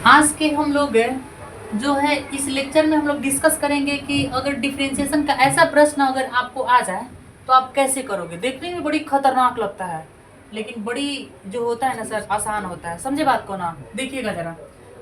आज के हम लोग जो है इस लेक्चर में हम लोग डिस्कस करेंगे कि अगर डिफरेंशिएशन का ऐसा प्रश्न अगर आपको आ जाए तो आप कैसे करोगे। देखने में बड़ी खतरनाक लगता है लेकिन बड़ी जो होता है ना सर आसान होता है। समझे बात को ना, देखिएगा जरा।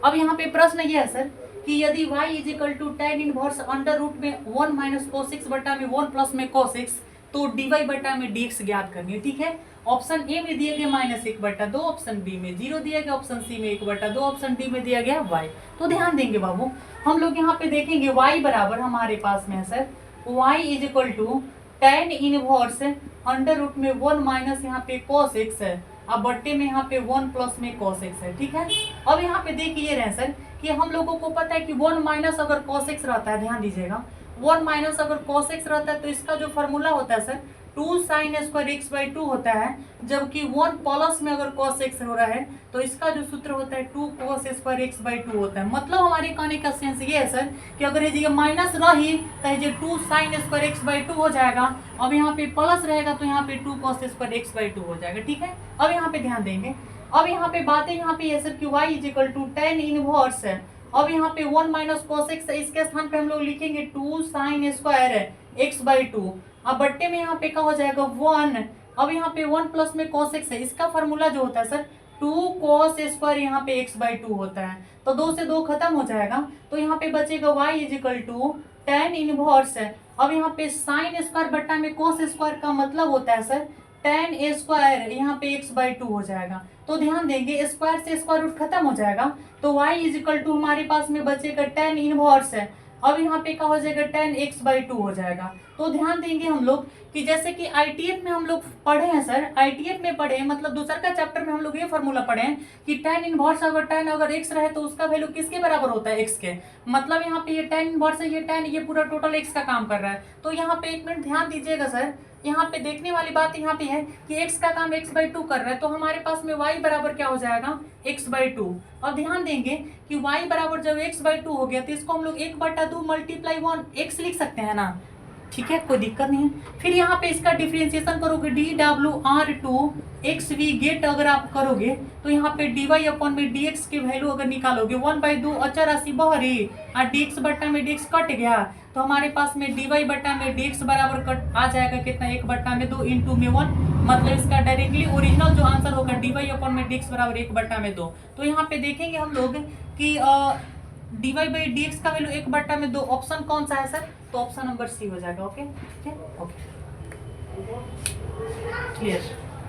अब यहाँ पे प्रश्न ये है सर कि यदि y is equal to tan inverse under root में 1 माइनस कोसिक्स बटा में 1 प्लस में कोसिक्स तो dy बटा में dx ज्ञात करनी है। ठीक है, ऑप्शन ए में दिया गया -1/2, ऑप्शन बी में 0 दिया गया, ऑप्शन सी में 1/2, ऑप्शन डी में दिया गया y। तो ध्यान देंगे बाबू, हम लोग यहाँ पे देखेंगे y बराबर हमारे पास में है sir y is equal to tan inverse under root में 1 माइनस यहाँ पे cos x है, अब बट्टे में यहाँ पे 1 प्लस में cos x है। ठीक है, अब यहाँ पे देखिए रहे सर कि हम लोगों को पता है कि 1 माइनस अगर cos x रहता है, ध्यान दीजिएगा 1 माइनस अगर cos x रहता है तो इसका जो फॉर्मूला होता है sir 2 sin square x by 2 होता है, जबकि 1 प्लस में अगर cos x हो रहा है तो इसका जो सूत्र होता है 2 cos स्क्वायर x बाई 2 होता है। मतलब हमारे कहने का सेंस ये है सर कि अगर ये माइनस रही तो ये 2 sin स्क्वायर x बाई 2 हो जाएगा, अब यहाँ पे प्लस रहेगा तो यहाँ पे 2 cos स्क्वायर x बाई 2 हो जाएगा। ठीक है, अब यहाँ पे ध्यान देंगे, अब यहाँ पे बातें यहाँ पे ये सर कि y is equal to tan inverse है, अब यहाँ पे 1 माइनस cos x है, इसके स्थान पे हम लोग लिखेंगे 2 sin स्क्वायर x बाई 2, अब बट्टे में यहाँ पे क्या हो जाएगा 1, अब यहाँ पे 1 प्लस में cos x है, इसका फॉर्मूला जो होता है सर 2 cos स्क्वायर यहाँ पे x बाई 2 होता है, तो 2 से 2 खत्म हो जाएगा, तो यहाँ पे बचेगा y is equal to tan inverse है, अब यहाँ पे साइन स्क्वायर बट्टा में cos स्क्वायर का मतलब होता है सर tan a स्क्वायर यहाँ पे x बाई 2 हो जाएगा। तो ध्यान देंगे स्क्वायर से स्क्वायर रूट खत्म हो जाएगा, तो y इज इक्वल टू हमारे पास में बचेगा tan इनवर्स है, अब यहाँ पे क्या हो जाएगा tan x बाई 2 हो जाएगा। तो ध्यान देंगे हम लोग कि जैसे कि ITF में हम लोग पढ़े हैं सर, ITF में पढ़े हैं मतलब दूसरा का चैप्टर में हम लोग ये फॉर्मूला पढ़े हैं कि tan इनवर्स अगर tan अगर x रहे तो उसका वैल्यू किसके बराबर होता है, x के। मतलब यहाँ पे ये tan इनवर्स है, ये tan ये पूरा टोटल x का काम कर रहा है। तो यहाँ पे एक मिनट ध्यान दीजिएगा सर, यहाँ पे देखने वाली बात यहाँ पे है कि x का काम x बाई 2 कर रहा है, तो हमारे पास में y बराबर क्या हो जाएगा x बाई 2। अब ध्यान देंगे कि y बराबर जब x बाई 2 हो गया तो इसको हम लोग 1/2 मल्टीप्लाई 1 x लिख सकते हैं ना। ठीक है, कोई दिक्कत नहीं है। फिर यहाँ पे इसका डिफरेंशिएशन करोगे DWR2 XV गेट अगर आप करोगे तो यहाँ पे dy अपॉन में dx की वैल्यू अगर निकालोगे 1/2 अचर राशि बहरी और dx बट्टा में dx कट गया तो हमारे पास में dy बट्टा में dx बराबर कट आ जाएगा कितना 1/2 इंटू में 1, मतलब इसका डायरेक्टली ओरिजिनल जो आंसर होगा dy अपॉन में dx बराबर 1/2। तो यहाँ पे देखेंगे हम लोग कि dy बाई dx का वैल्यू 1/2, ऑप्शन कौन सा है सर, तो ऑप्शन नंबर सी हो जाएगा। ओके, ठीक है, ओके, क्लियर।